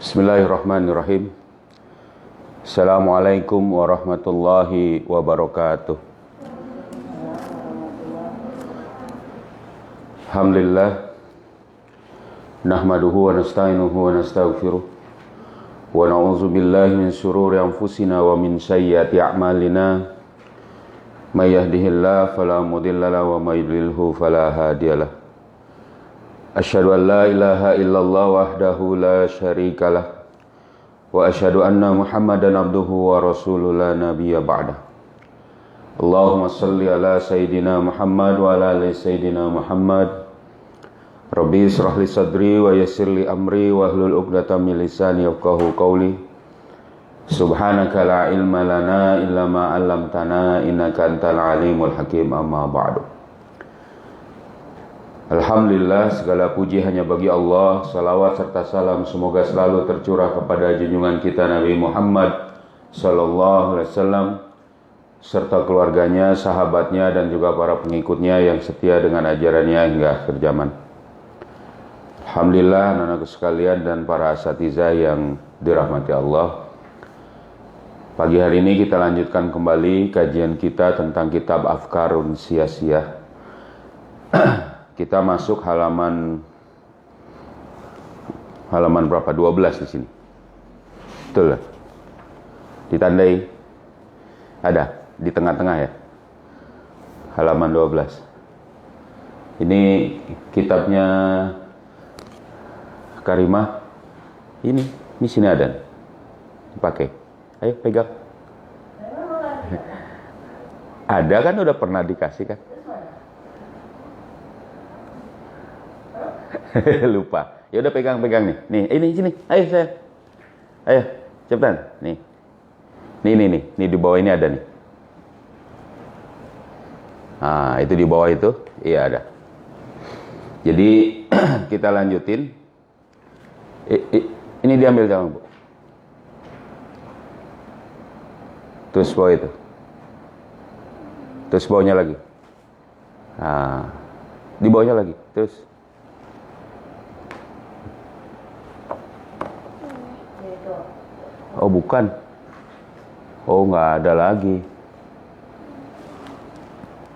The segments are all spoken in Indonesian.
Bismillahirrahmanirrahim. Assalamualaikum warahmatullahi wabarakatuh. Alhamdulillah. Nahmaduhu wa nasta'inuhu wa nastaghfiruh. Wa na'udzu billahi min syururi anfusina wa min sayyiati a'malina. May yahdihillahu fala mudilla lahu wa may yudlilhu fala hadiyalah. Asyhadu an la ilaha illallah wahdahu la syarikalah wa asyhadu anna Muhammadan abduhu wa rasuluhu la nabiyya ba'dah. Allahumma shalli ala sayidina Muhammad wa ala ali sayidina Muhammad. Rabbi israh li sadri wa yassir li amri wa hlul 'uqdatam min lisani yafqahu qawli. Subhanaka la ilma lana illa ma 'allamtana innaka antal alimul hakim. Amma ba'du. Alhamdulillah, segala puji hanya bagi Allah. Salawat serta salam semoga selalu tercurah kepada junjungan kita Nabi Muhammad sallallahu alaihi wasallam serta keluarganya, sahabatnya dan juga para pengikutnya yang setia dengan ajarannya hingga akhir zaman. Alhamdulillah, anak-anak sekalian dan para asatidzah yang dirahmati Allah. Pagi hari ini kita lanjutkan kembali kajian kita tentang kitab Afkarun Siyasiyah. Kita masuk halaman berapa? 12 di sini. Betul. Ditandai ada di tengah-tengah ya. Halaman 12. Ini kitabnya Karimah. Ini sini ada. Dipakai. Ayo pegang. Ada kan, udah pernah dikasih kan? Lupa. Ya udah pegang nih. Nih, ini sini. Ayo saya. Ayo, cepetan. Nih. Nih di bawah ini ada nih. Ah, itu di bawah itu. Iya ada. Jadi kita lanjutin. Ini diambil sama Bu. Terus bawah itu. Terus bawahnya lagi. Nah, di bawahnya lagi. Terus. Oh bukan. Oh nggak ada lagi.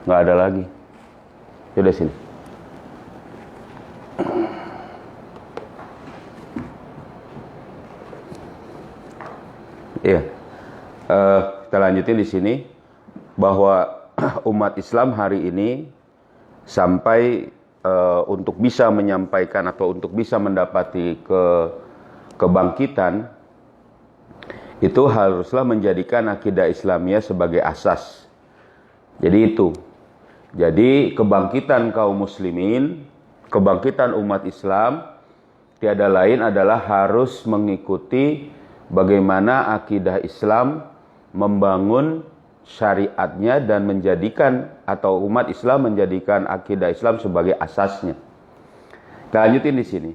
Nggak ada lagi. Yaudah sini. Iya. Kita lanjutin di sini bahwa umat Islam hari ini sampai untuk bisa menyampaikan atau untuk bisa mendapati kebangkitan itu haruslah menjadikan akidah Islamiyah sebagai asas. Jadi itu. Jadi kebangkitan kaum muslimin, kebangkitan umat Islam tiada lain adalah harus mengikuti bagaimana akidah Islam membangun syariatnya dan menjadikan atau umat Islam menjadikan akidah Islam sebagai asasnya. Kita lanjutin di sini.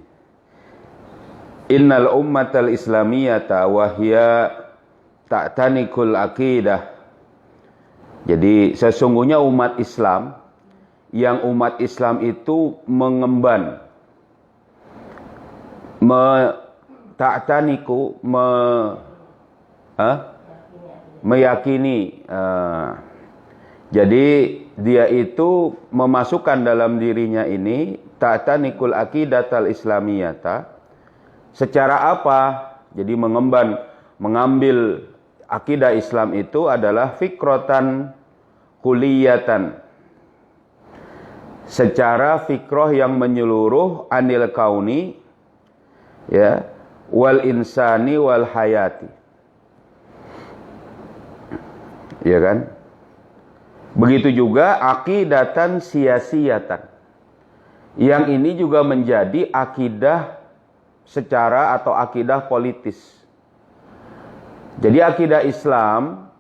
Innal ummatal islamiyata wahya ta'tanikul aqidah. Jadi sesungguhnya umat Islam, yang umat Islam itu mengemban, meyakini. Jadi dia itu memasukkan dalam dirinya ini ta'tanikul aqidatal islamiyata. Secara apa? Jadi mengambil akidah Islam itu adalah fikrotan kuliyatan. Secara fikroh yang menyeluruh anil kauni ya wal insani wal hayati. Ya kan? Begitu juga akidatan siyasiyatan. Yang ini juga menjadi akidah secara atau akidah politis. Jadi akidah Islam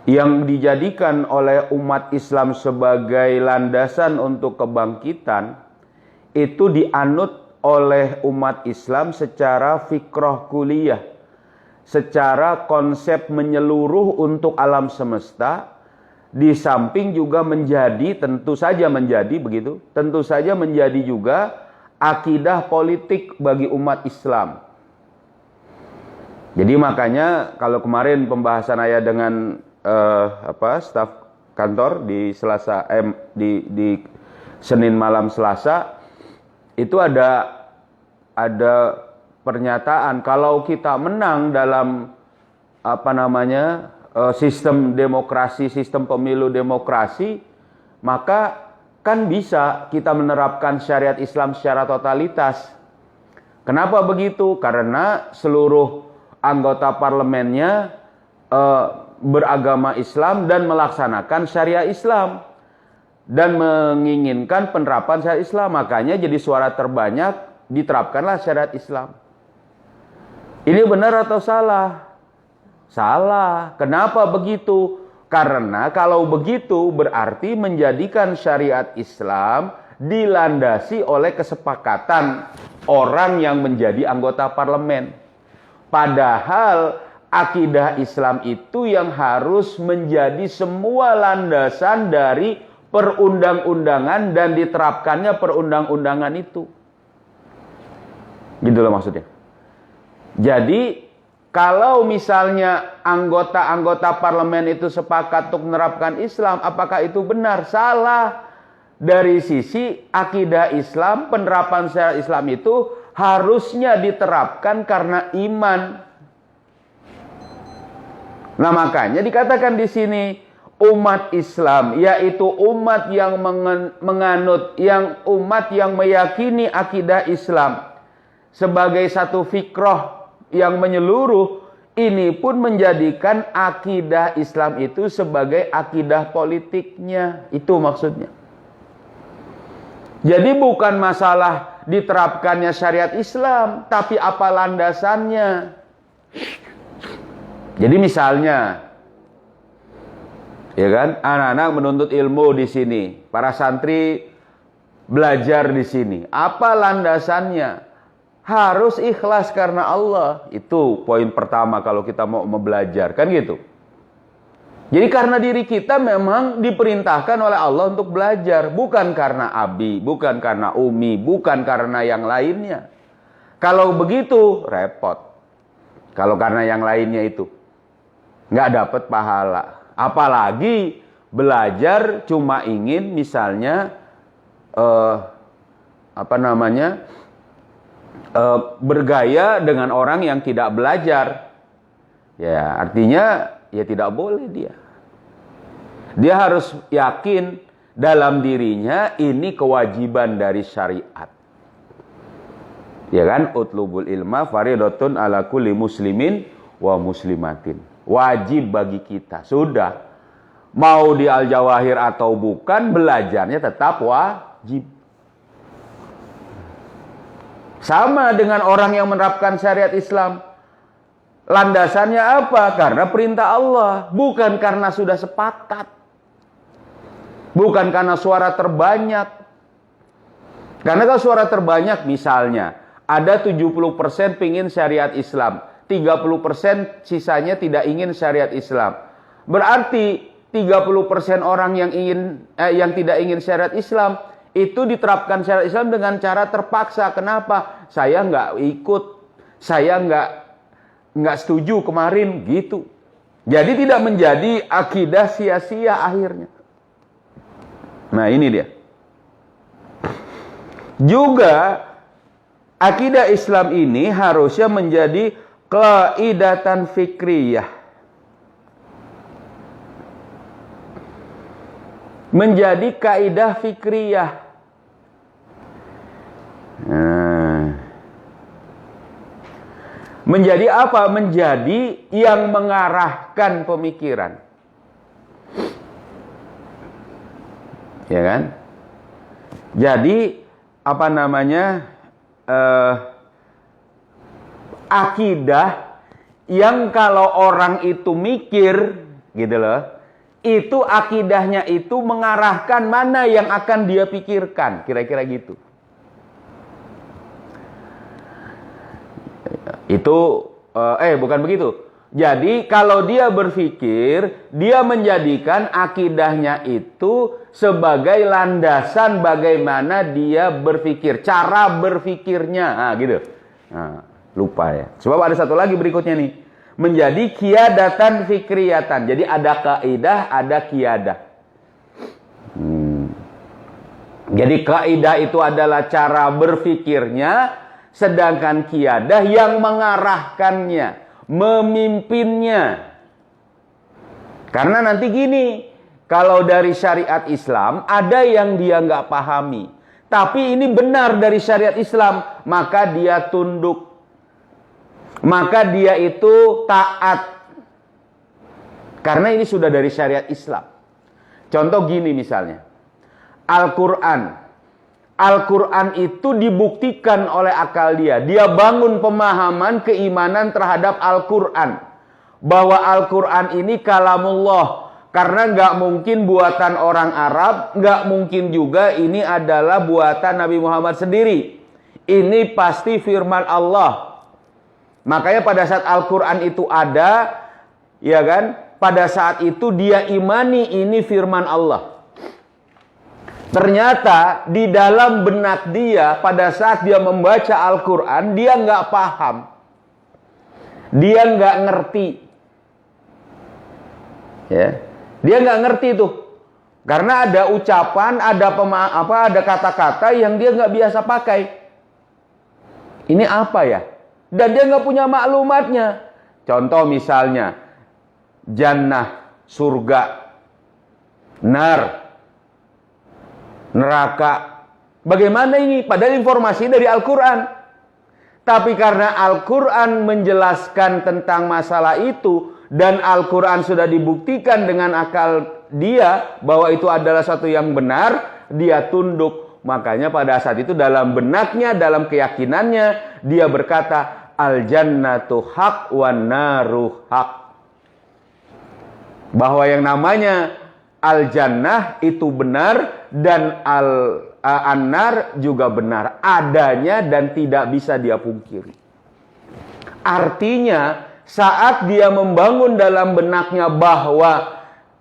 yang dijadikan oleh umat Islam sebagai landasan untuk kebangkitan itu dianut oleh umat Islam secara fikroh kuliyah, secara konsep menyeluruh untuk alam semesta, di samping juga menjadi, tentu saja menjadi begitu, tentu saja menjadi juga akidah politik bagi umat Islam. Jadi makanya kalau kemarin pembahasan ayah dengan staf kantor di di Senin malam Selasa itu ada pernyataan kalau kita menang dalam sistem demokrasi, sistem pemilu demokrasi, maka kan bisa kita menerapkan syariat Islam secara totalitas. Kenapa begitu? Karena seluruh anggota parlemennya beragama Islam dan melaksanakan syariat Islam dan menginginkan penerapan syariat Islam. Makanya jadi suara terbanyak diterapkanlah syariat Islam. Ini benar atau salah? Salah. Kenapa begitu? Karena kalau begitu berarti menjadikan syariat Islam dilandasi oleh kesepakatan orang yang menjadi anggota parlemen. Padahal akidah Islam itu yang harus menjadi semua landasan dari perundang-undangan dan diterapkannya perundang-undangan itu. Gitu loh maksudnya. Jadi kalau misalnya anggota-anggota parlemen itu sepakat untuk menerapkan Islam, apakah itu benar? Salah. Dari sisi akidah Islam, penerapan syariat Islam itu harusnya diterapkan karena iman. Nah makanya dikatakan di sini umat Islam, yaitu umat yang menganut, umat yang meyakini akidah Islam sebagai satu fikroh yang menyeluruh, ini pun menjadikan akidah Islam itu sebagai akidah politiknya. Itu maksudnya. Jadi bukan masalah diterapkannya syariat Islam, tapi apa landasannya. Jadi misalnya, ya kan, anak-anak menuntut ilmu di sini, para santri belajar di sini. Apa landasannya? Harus ikhlas karena Allah. Itu poin pertama kalau kita mau belajar, kan gitu. Jadi karena diri kita memang diperintahkan oleh Allah untuk belajar, bukan karena abi, bukan karena umi, bukan karena yang lainnya. Kalau begitu repot. Kalau karena yang lainnya itu nggak dapat pahala. Apalagi belajar cuma ingin misalnya bergaya dengan orang yang tidak belajar. Ya, artinya ya tidak boleh dia. Dia harus yakin dalam dirinya ini kewajiban dari syariat. Ya kan? Utlubul ilma faridatun ala kulli muslimin wa muslimatin. Wajib bagi kita. Sudah. Mau di Al-Jawahir atau bukan, belajarnya tetap wajib. Sama dengan orang yang menerapkan syariat Islam. Landasannya apa? Karena perintah Allah. Bukan karena sudah sepakat. Bukan karena suara terbanyak. Karena kalau suara terbanyak misalnya, ada 70% pingin syariat Islam. 30% sisanya tidak ingin syariat Islam. Berarti 30% orang yang tidak ingin syariat Islam itu diterapkan syariat Islam dengan cara terpaksa. Kenapa? Saya nggak ikut, saya nggak setuju kemarin gitu. Jadi tidak menjadi akidah sia-sia akhirnya. Nah ini dia. Juga akidah Islam ini harusnya menjadi qaidatan fikriyah. Menjadi kaidah fikriyah. Menjadi apa? Menjadi yang mengarahkan pemikiran. Ya kan? Jadi apa namanya? Akidah yang kalau orang itu mikir gitu loh, itu akidahnya itu mengarahkan mana yang akan dia pikirkan, kira-kira gitu. Itu bukan begitu. Jadi kalau dia berpikir, dia menjadikan akidahnya itu sebagai landasan bagaimana dia berpikir, cara berpikirnya, gitu. Nah, lupa ya. Sebab ada satu lagi berikutnya nih. menjadi qiyadatan fikriyatan. Jadi ada kaidah, ada qiyadah. Jadi kaidah itu adalah cara berfikirnya, sedangkan qiyadah yang mengarahkannya, memimpinnya. Karena nanti gini, kalau dari syariat Islam ada yang dia nggak pahami, tapi ini benar dari syariat Islam, maka dia tunduk, maka dia itu taat. Karena ini sudah dari syariat Islam. Contoh gini misalnya, Al-Quran itu dibuktikan oleh akal dia. Dia bangun pemahaman keimanan terhadap Al-Quran, bahwa Al-Quran ini kalamullah. Karena nggak mungkin buatan orang Arab, nggak mungkin juga ini adalah buatan Nabi Muhammad sendiri. Ini pasti firman Allah. Makanya pada saat Al-Quran itu ada, ya kan? Pada saat itu dia imani ini firman Allah. Ternyata di dalam benak dia pada saat dia membaca Al-Quran, dia nggak paham, dia nggak ngerti, ya, dia nggak ngerti tuh, karena ada ucapan, ada kata-kata yang dia nggak biasa pakai. Ini apa ya? Dan dia nggak punya maklumatnya. Contoh misalnya, jannah, surga, nar, neraka. Bagaimana ini? Padahal informasi dari Al-Quran. Tapi karena Al-Quran menjelaskan tentang masalah itu, dan Al-Quran sudah dibuktikan dengan akal dia bahwa itu adalah satu yang benar, dia tunduk. Makanya pada saat itu dalam benaknya, dalam keyakinannya, dia berkata, al-jannatu haq wan naru haq. Bahwa yang namanya al-jannah itu benar, dan an-nar juga benar. Adanya dan tidak bisa dia pungkiri. Artinya, saat dia membangun dalam benaknya bahwa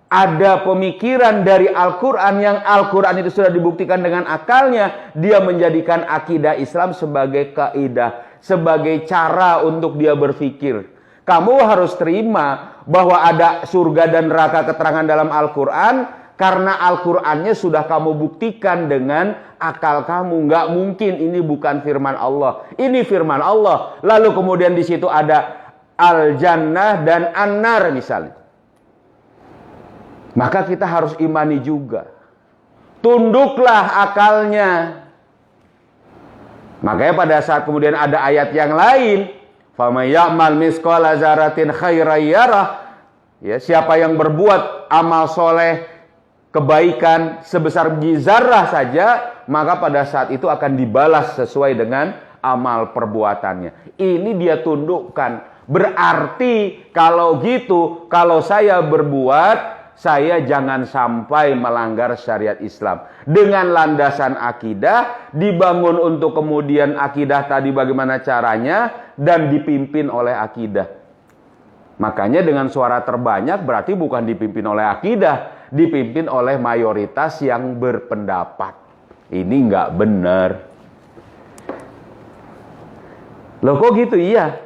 ada pemikiran dari Al-Quran, yang Al-Quran itu sudah dibuktikan dengan akalnya, dia menjadikan akidah Islam sebagai kaidah, sebagai cara untuk dia berpikir. Kamu harus terima bahwa ada surga dan neraka keterangan dalam Al-Quran, karena Al-Qurannya sudah kamu buktikan dengan akal kamu. Nggak mungkin ini bukan firman Allah. Ini firman Allah. Lalu kemudian di situ ada al-jannah dan an-nar misalnya. Maka kita harus imani juga. Tunduklah akalnya. Makanya pada saat kemudian ada ayat yang lain, faman ya'mal misqala dzarratin khairan yarah, ya, siapa yang berbuat amal soleh, kebaikan sebesar biji zarah saja, maka pada saat itu akan dibalas sesuai dengan amal perbuatannya. Ini dia tundukkan. Berarti kalau gitu, kalau saya berbuat, saya jangan sampai melanggar syariat Islam. Dengan landasan akidah, dibangun untuk kemudian akidah tadi bagaimana caranya, dan dipimpin oleh akidah. Makanya dengan suara terbanyak berarti bukan dipimpin oleh akidah, dipimpin oleh mayoritas yang berpendapat. Ini nggak benar. Loh kok gitu? Iya.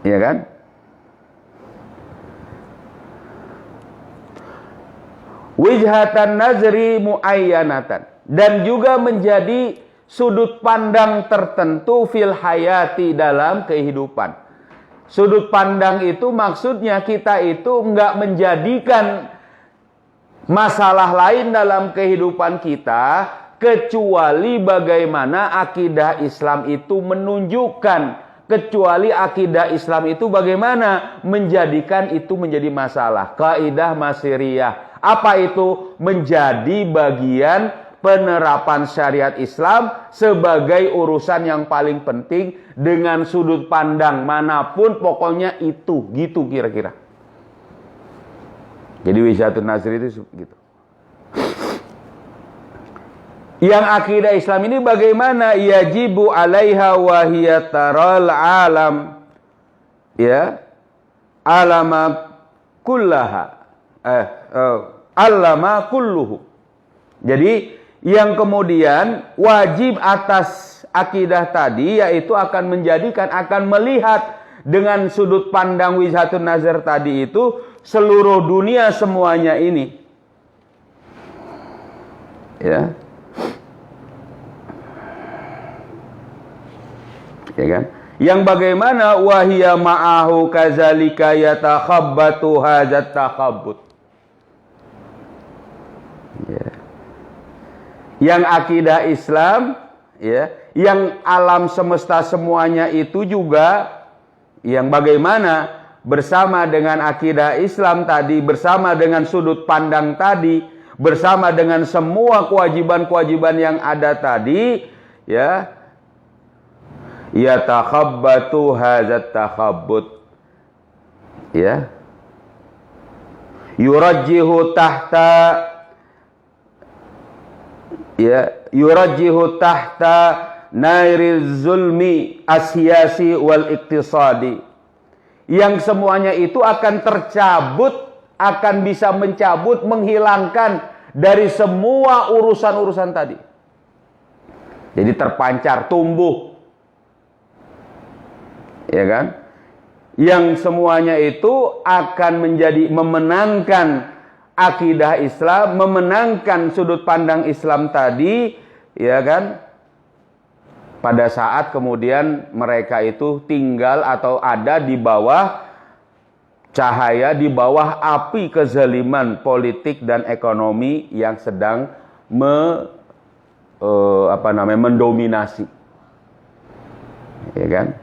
Iya kan? Wijhatan nazri muayyanatan, dan juga menjadi sudut pandang tertentu fil hayati, dalam kehidupan. Sudut pandang itu maksudnya kita itu enggak menjadikan masalah lain dalam kehidupan kita kecuali bagaimana akidah Islam itu menunjukkan, kecuali akidah Islam itu bagaimana menjadikan itu menjadi masalah. Kaidah masiriyah. Apa itu? Menjadi bagian penerapan syariat Islam sebagai urusan yang paling penting dengan sudut pandang manapun, pokoknya itu, gitu kira-kira. Jadi wijhatun nazri itu gitu. Yang akidah Islam ini bagaimana? Yajibu alaiha wa hiya taral alam, ya, alama kullaha, alama kulluhu. Jadi yang kemudian wajib atas akidah tadi, yaitu akan menjadikan, akan melihat dengan sudut pandang wijhatun nazar tadi itu seluruh dunia semuanya ini. Ya. Ya kan? Yang bagaimana wahia ma'ahu kazalika yatakhabbatu hadzat takhabbut. Ya. Yang akidah Islam, ya, yang alam semesta semuanya itu juga yang bagaimana bersama dengan akidah Islam tadi, bersama dengan sudut pandang tadi, bersama dengan semua kewajiban-kewajiban yang ada tadi, ya, yatakhabbatu hadzat takhabbut, ya, yurajjihu tahta, ya, yurajjihu tahta nairiz zulmi asyasi wal iktisadi, yang semuanya itu akan tercabut, akan bisa mencabut, menghilangkan dari semua urusan-urusan tadi. Jadi terpancar, tumbuh, ya kan? Yang semuanya itu akan menjadi memenangkan akidah Islam, memenangkan sudut pandang Islam tadi, ya kan? Pada saat kemudian mereka itu tinggal atau ada di bawah cahaya, di bawah api kezaliman politik dan ekonomi yang sedang mendominasi, ya kan?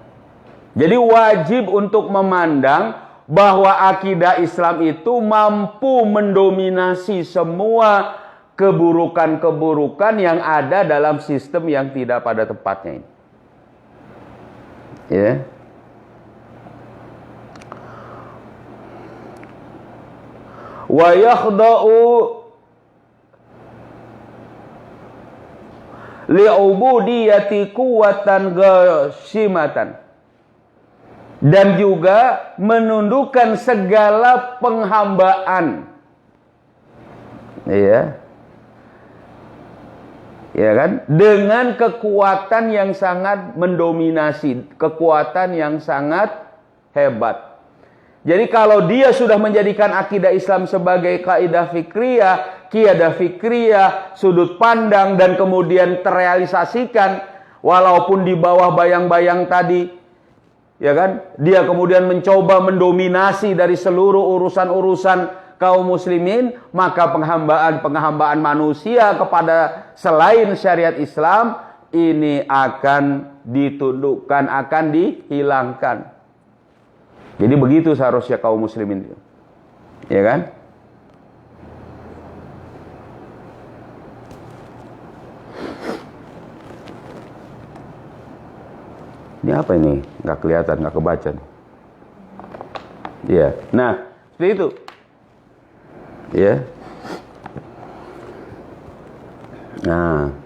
Jadi wajib untuk memandang bahwa akidah Islam itu mampu mendominasi semua keburukan-keburukan yang ada dalam sistem yang tidak pada tempatnya ini. Ya. Wa yakhda'u li'ubudiyati quwwatan ghashimatan, dan juga menundukkan segala penghambaan, ya, ya kan, dengan kekuatan yang sangat mendominasi, kekuatan yang sangat hebat. Jadi kalau dia sudah menjadikan akidah Islam sebagai kaidah fikriyah, qiyadah fikriyah, sudut pandang, dan kemudian terrealisasikan walaupun di bawah bayang-bayang tadi, ya kan, dia kemudian mencoba mendominasi dari seluruh urusan-urusan kaum muslimin, maka penghambaan manusia kepada selain syariat Islam ini akan ditundukkan, akan dihilangkan. Jadi begitu seharusnya kaum muslimin, ya kan? Ini apa ini? Nggak kelihatan, nggak kebaca. Ya, nah seperti itu. Ya. Nah.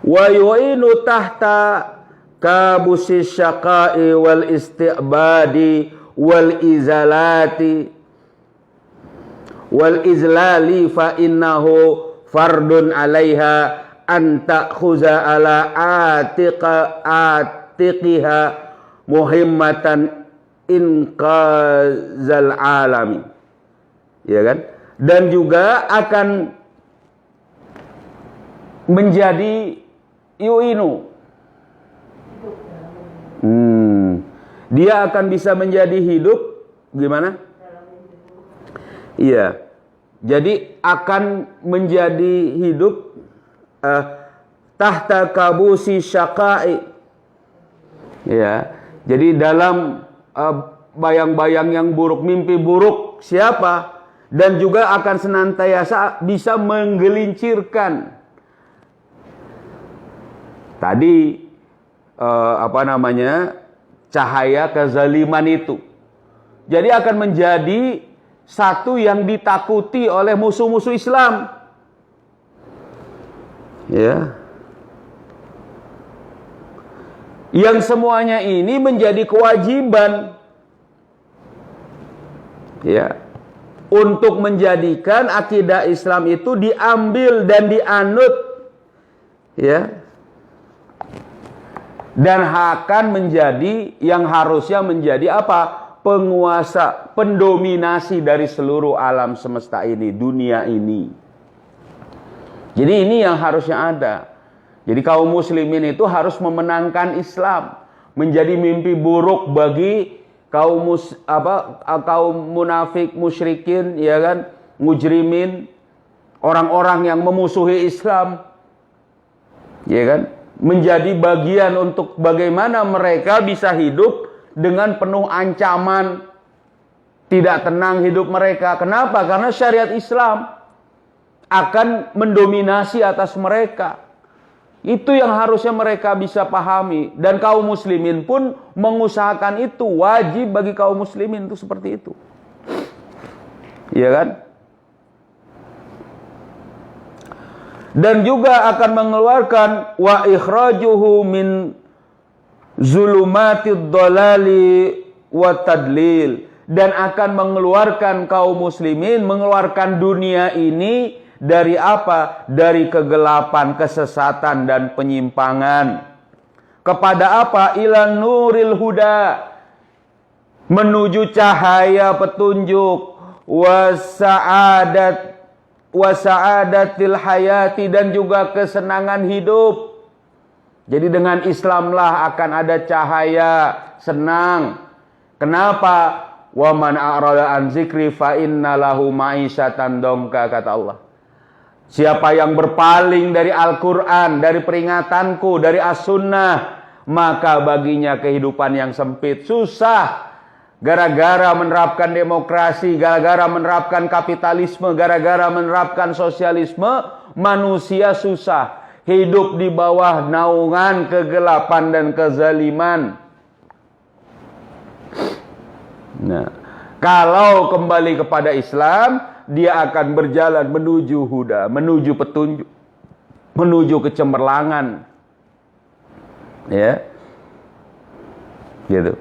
Wa yu'inu tahta kabusi syaqa'i wal isti'badi wal izalati wal izlali fa innahu fardun 'alaiha an ta'khuza ala atiqiha muhimmatan inqazal alami, ya kan? Dan juga akan menjadi yu'inu, dia akan bisa menjadi hidup gimana? Iya, jadi akan menjadi hidup tahta kabusi syaqa'i, ya. Jadi dalam bayang-bayang yang buruk, mimpi buruk siapa, dan juga akan senantiasa bisa menggelincirkan tadi cahaya kezaliman itu. Jadi akan menjadi satu yang ditakuti oleh musuh-musuh Islam, ya. Yang semuanya ini menjadi kewajiban, ya, untuk menjadikan akidah Islam itu diambil dan dianut Ya. Dan akan menjadi yang harusnya menjadi apa? Penguasa, pendominasi dari seluruh alam semesta ini, dunia ini. Jadi ini yang harusnya ada. Jadi kaum muslimin itu harus memenangkan Islam. Menjadi mimpi buruk bagi kaum munafik, musyrikin, ya kan, mujrimin, orang-orang yang memusuhi Islam, ya kan, menjadi bagian untuk bagaimana mereka bisa hidup dengan penuh ancaman, tidak tenang hidup mereka. Kenapa? Karena syariat Islam akan mendominasi atas mereka. Itu yang harusnya mereka bisa pahami. Dan kaum muslimin pun mengusahakan itu. Wajib bagi kaum muslimin itu seperti itu. Iya kan? Dan juga akan mengeluarkan wa ikhrajuhu min zulumatid dhalali wa tadlil. Dan akan mengeluarkan kaum muslimin, mengeluarkan dunia ini dari apa? Dari kegelapan, kesesatan dan penyimpangan. Kepada apa? Ila nuril huda, menuju cahaya petunjuk, wasa'adatil hayati, dan juga kesenangan hidup. Jadi dengan Islamlah akan ada cahaya, senang. Kenapa? Wa man a'rada an zikri fa inna lahu ma'isyatan dongka, kata Allah. Siapa yang berpaling dari Al-Quran, dari peringatanku, dari As-Sunnah, maka baginya kehidupan yang sempit, susah. Gara-gara menerapkan demokrasi, gara-gara menerapkan kapitalisme, gara-gara menerapkan sosialisme, manusia susah. Hidup di bawah naungan kegelapan dan kezaliman. Nah, kalau kembali kepada Islam, dia akan berjalan menuju huda, menuju petunjuk, menuju kecemerlangan. Ya. Gitu.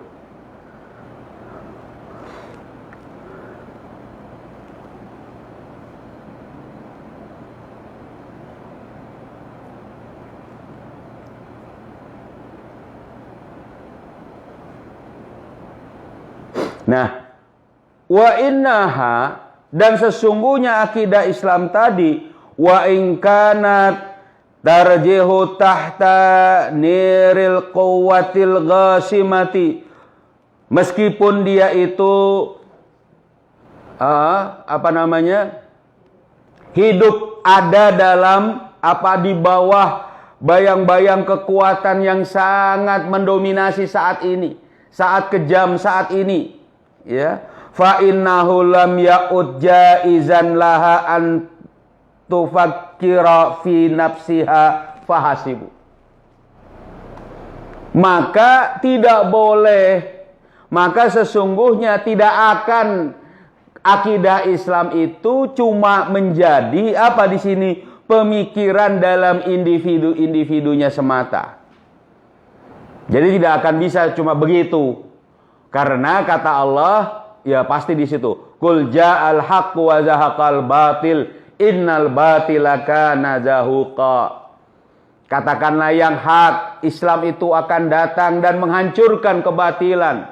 Nah, wa innaha, dan sesungguhnya akidah Islam tadi, wa in kanat tarjihu tahta niril quwwatil ghasimati, meskipun dia itu hidup ada dalam di bawah bayang-bayang kekuatan yang sangat mendominasi saat ini, saat kejam saat ini, ya. Fa innahu lam ya'ud jaizan laha an tufakkira fi nafsiha fahasibu. Maka tidak boleh, maka sesungguhnya tidak akan akidah Islam itu cuma menjadi di sini pemikiran dalam individu-individunya semata. Jadi tidak akan bisa cuma begitu. Karena kata Allah, ya pasti di situ. Qul ja'al haqqu wa zahaqal batil innal batila kana zahuqa. Katakanlah yang hak, Islam itu akan datang dan menghancurkan kebatilan.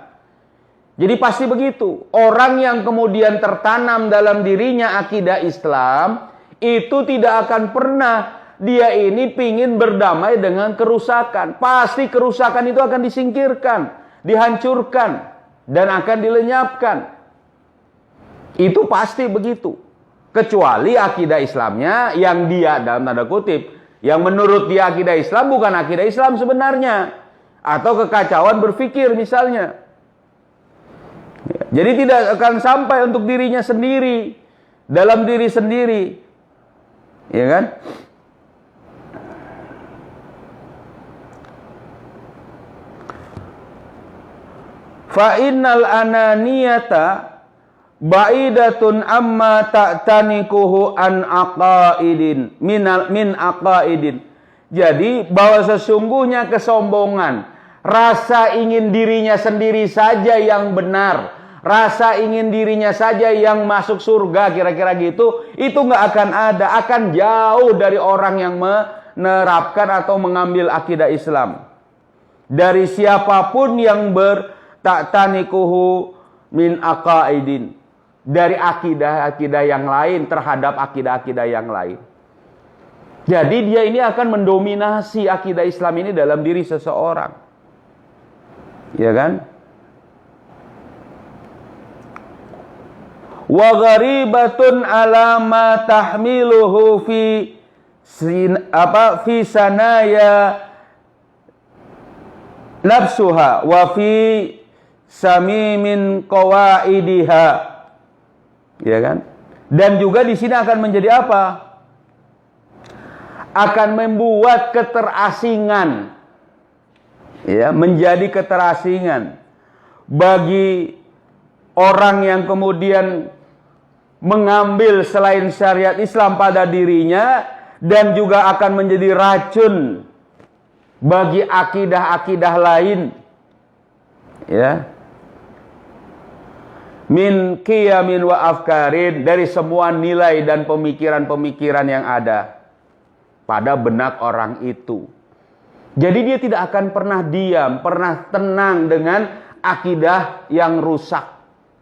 Jadi pasti begitu. Orang yang kemudian tertanam dalam dirinya akidah Islam, itu tidak akan pernah dia ini pingin berdamai dengan kerusakan. Pasti kerusakan itu akan disingkirkan, dihancurkan, dan akan dilenyapkan. Itu pasti begitu. Kecuali akidah Islamnya yang dia dalam tanda kutip, yang menurut dia akidah Islam bukan akidah Islam sebenarnya, atau kekacauan berpikir misalnya. Jadi tidak akan sampai untuk dirinya sendiri, dalam diri sendiri, ya kan? Fa innal ananiyata ba'idatun amma ta'tanikuhu an aqaidin min aqaidin. Jadi bahwa sesungguhnya kesombongan, rasa ingin dirinya sendiri saja yang benar, rasa ingin dirinya saja yang masuk surga, kira-kira gitu, itu nggak akan ada, akan jauh dari orang yang menerapkan atau mengambil akidah Islam. Dari siapapun yang bertaktanikuhu min aqaidin, dari akidah-akidah yang lain terhadap akidah-akidah yang lain. Jadi dia ini akan mendominasi akidah Islam ini dalam diri seseorang. Ya kan? Wa gharibatun ala ma tahmiluhu fi sanaya nafsuha wa fi samimin qawaidiha. Ya kan? Dan juga di sini akan menjadi apa? Akan membuat keterasingan. Ya, menjadi keterasingan bagi orang yang kemudian mengambil selain syariat Islam pada dirinya, dan juga akan menjadi racun bagi akidah-akidah lain. Ya. Min qiyamin wa afkarin, dari semua nilai dan pemikiran-pemikiran yang ada pada benak orang itu. Jadi dia tidak akan pernah diam, pernah tenang dengan akidah yang rusak,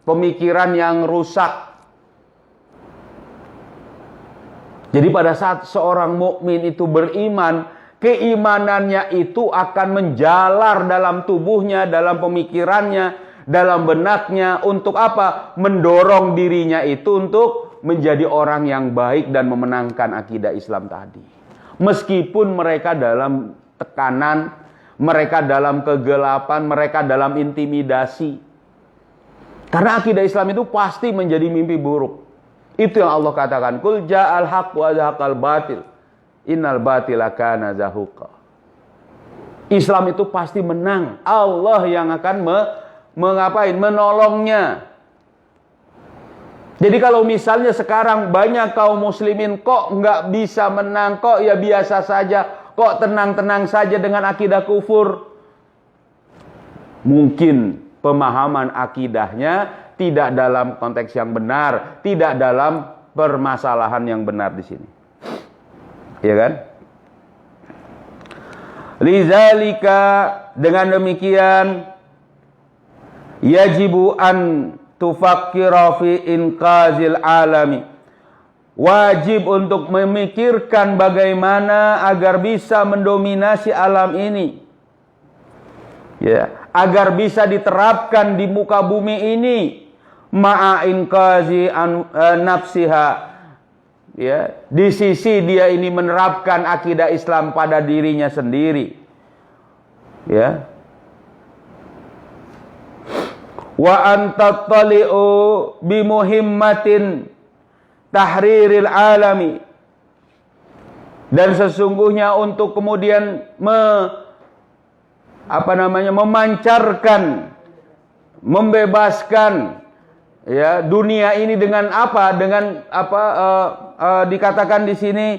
pemikiran yang rusak. Jadi pada saat seorang mukmin itu beriman, keimanannya itu akan menjalar dalam tubuhnya, dalam pemikirannya, dalam benaknya. Untuk apa? Mendorong dirinya itu untuk menjadi orang yang baik dan memenangkan akidah Islam tadi. Meskipun mereka dalam tekanan, mereka dalam kegelapan, mereka dalam intimidasi. Karena akidah Islam itu pasti menjadi mimpi buruk. Itu yang Allah katakan, "Qul ja'al haqq wa zahaqal batil. Innal batila kana zahuqa." Islam itu pasti menang. Allah yang akan menolongnya. Jadi kalau misalnya sekarang banyak kaum muslimin kok nggak bisa menang, kok ya biasa saja, kok tenang-tenang saja dengan akidah kufur. Mungkin pemahaman akidahnya tidak dalam konteks yang benar, tidak dalam permasalahan yang benar di sini. Ya kan? Lidzalika, dengan demikian, yajibu an tufakkira fi inqazil alami. Wajib untuk memikirkan bagaimana agar bisa mendominasi alam ini. Ya, agar bisa diterapkan di muka bumi ini. Ma'a inqazi nafsiha. Ya, di sisi dia ini menerapkan akidah Islam pada dirinya sendiri. Ya. Wa antattali'u bimuhimmatin tahriril alami, dan sesungguhnya untuk kemudian memancarkan, membebaskan ya dunia ini dengan apa? Dengan dikatakan di sini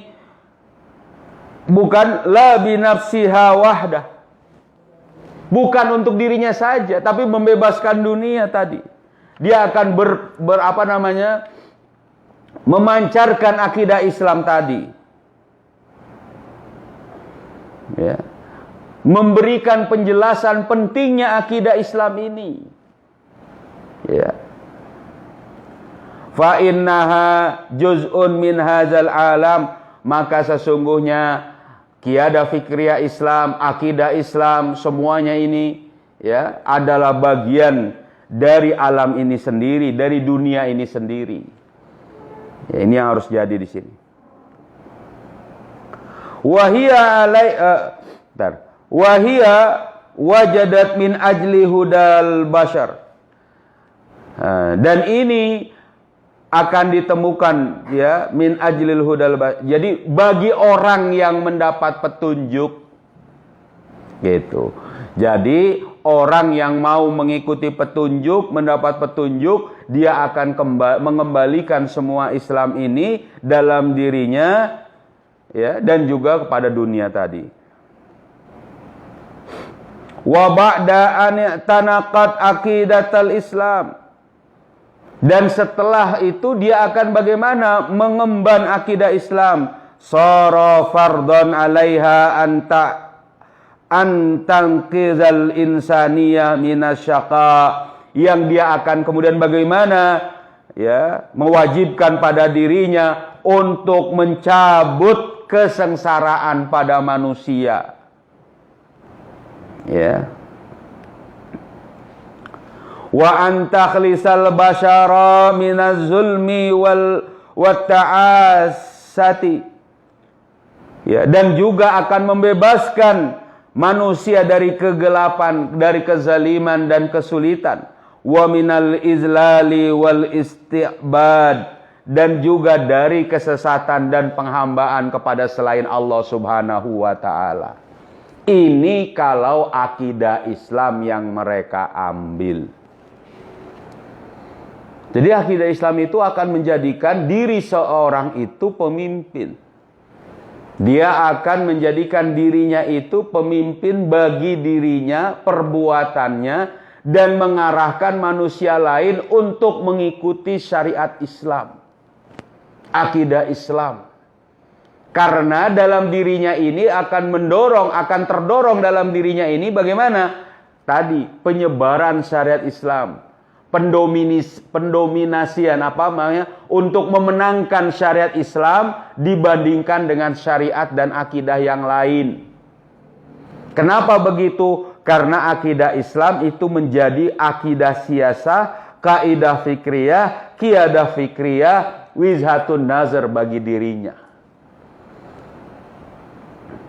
bukan la binafsiha wahdah. Bukan untuk dirinya saja, tapi membebaskan dunia tadi. Dia akan memancarkan akidah Islam tadi. Ya. Memberikan penjelasan pentingnya akidah Islam ini. Ya. Fa innaha juz'un min hadzal alam, maka sesungguhnya Qiyadah Fikriyah Islam, akidah Islam, semuanya ini ya adalah bagian dari alam ini sendiri, dari dunia ini sendiri. Ya, ini yang harus jadi di sini. Wahia wajadat min ajli hudal bashar. Dan ini akan ditemukan ya min ajlil hudal. Jadi bagi orang yang mendapat petunjuk gitu. Jadi orang yang mau mengikuti petunjuk, mendapat petunjuk, dia akan mengembalikan semua Islam ini dalam dirinya ya, dan juga kepada dunia tadi. Wa ba'da an tanaqat aqidatul Islam. Dan setelah itu dia akan bagaimana mengemban akidah Islam. sara fardhan 'alaiha antanqizal insaniya minasyaqa, yang dia akan kemudian bagaimana ya mewajibkan pada dirinya untuk mencabut kesengsaraan pada manusia. Ya. Wa antakhlisal basyara minaz zulmi wal ta'asati. Ya, dan juga akan membebaskan manusia dari kegelapan, dari kezaliman dan kesulitan. Wa minal izlali wal isti'bad, dan juga dari kesesatan dan penghambaan kepada selain Allah Subhanahu wa taala. Ini kalau akidah Islam yang mereka ambil. Jadi akidah Islam itu akan menjadikan diri seorang itu pemimpin. Dia akan menjadikan dirinya itu pemimpin bagi dirinya, perbuatannya, dan mengarahkan manusia lain untuk mengikuti syariat Islam. Akidah Islam. Karena dalam dirinya ini akan terdorong dalam dirinya ini bagaimana? Tadi, penyebaran syariat Islam. Pendominasian untuk memenangkan syariat Islam dibandingkan dengan syariat dan akidah yang lain. Kenapa begitu? Karena akidah Islam itu menjadi akidah siasah, kaidah fikriyah, qiyadah fikriyah, wizhatun nazar bagi dirinya.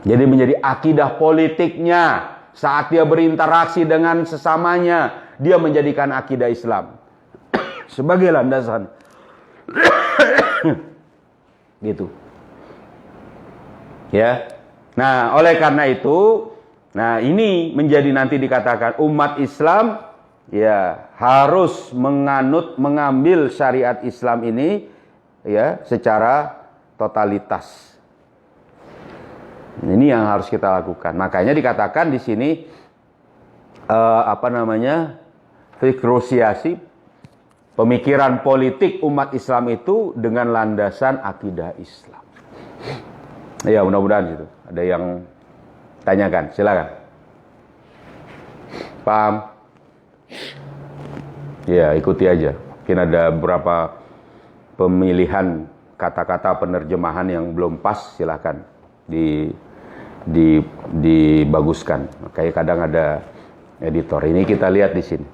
Jadi menjadi akidah politiknya. Saat dia berinteraksi dengan sesamanya, dia menjadikan akidah Islam sebagai landasan. Gitu. Ya. Nah, oleh karena itu, nah ini menjadi nanti dikatakan umat Islam ya harus mengambil syariat Islam ini ya secara totalitas. Ini yang harus kita lakukan. Makanya dikatakan di sini fikrosiasi, pemikiran politik umat Islam itu dengan landasan akidah Islam. Ya, mudah-mudahan itu. Ada yang tanyakan, silakan. Paham? Ya, ikuti aja. Mungkin ada beberapa pemilihan kata-kata penerjemahan yang belum pas, silakan dibaguskan. Kayak kadang ada editor. Ini kita lihat di sini.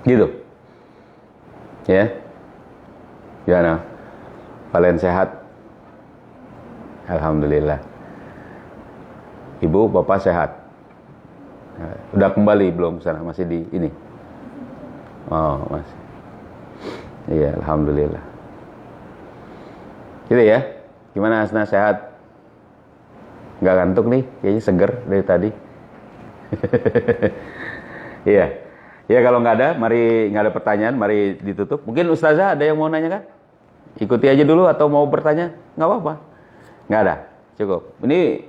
Gitu. Ya. Gimana? Kalian sehat? Alhamdulillah. Ibu, bapak sehat? Udah kembali belum sana? Masih di ini? Oh, masih. Iya, alhamdulillah. Gitu ya. Gimana Asna, sehat? Nggak ngantuk nih? Kayaknya seger dari tadi. Iya. Ya kalau nggak ada pertanyaan, mari ditutup. Mungkin Ustazah ada yang mau nanya kan? Ikuti aja dulu atau mau bertanya? Nggak apa-apa. Nggak ada. Cukup. Ini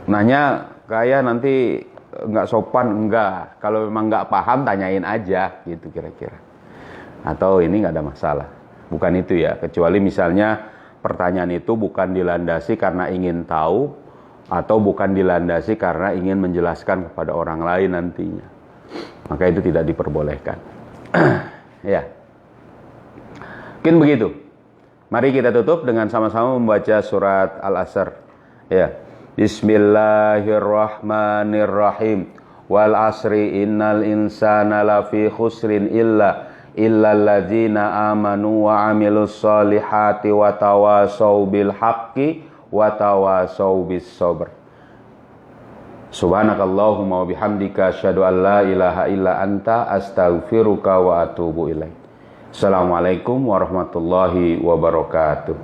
nanya kayak nanti nggak sopan, enggak. Kalau memang nggak paham, tanyain aja gitu kira-kira. Atau ini nggak ada masalah. Bukan itu ya. Kecuali misalnya pertanyaan itu bukan dilandasi karena ingin tahu atau bukan dilandasi karena ingin menjelaskan kepada orang lain nantinya. Maka itu tidak diperbolehkan. Ya. Mungkin begitu. Mari kita tutup dengan sama-sama membaca surat Al-Asr. Ya. Bismillahirrahmanirrahim. Wal asri innal insana lafi khusrin illalladzina amanu wa amilus solihati wa tawasau bil haqqi wa tawasau bis sabr. Subhanakallahumma wa bihamdika asyhadu an la ilaha illa anta astaghfiruka wa atubu ilaik. Assalamualaikum warahmatullahi wabarakatuh.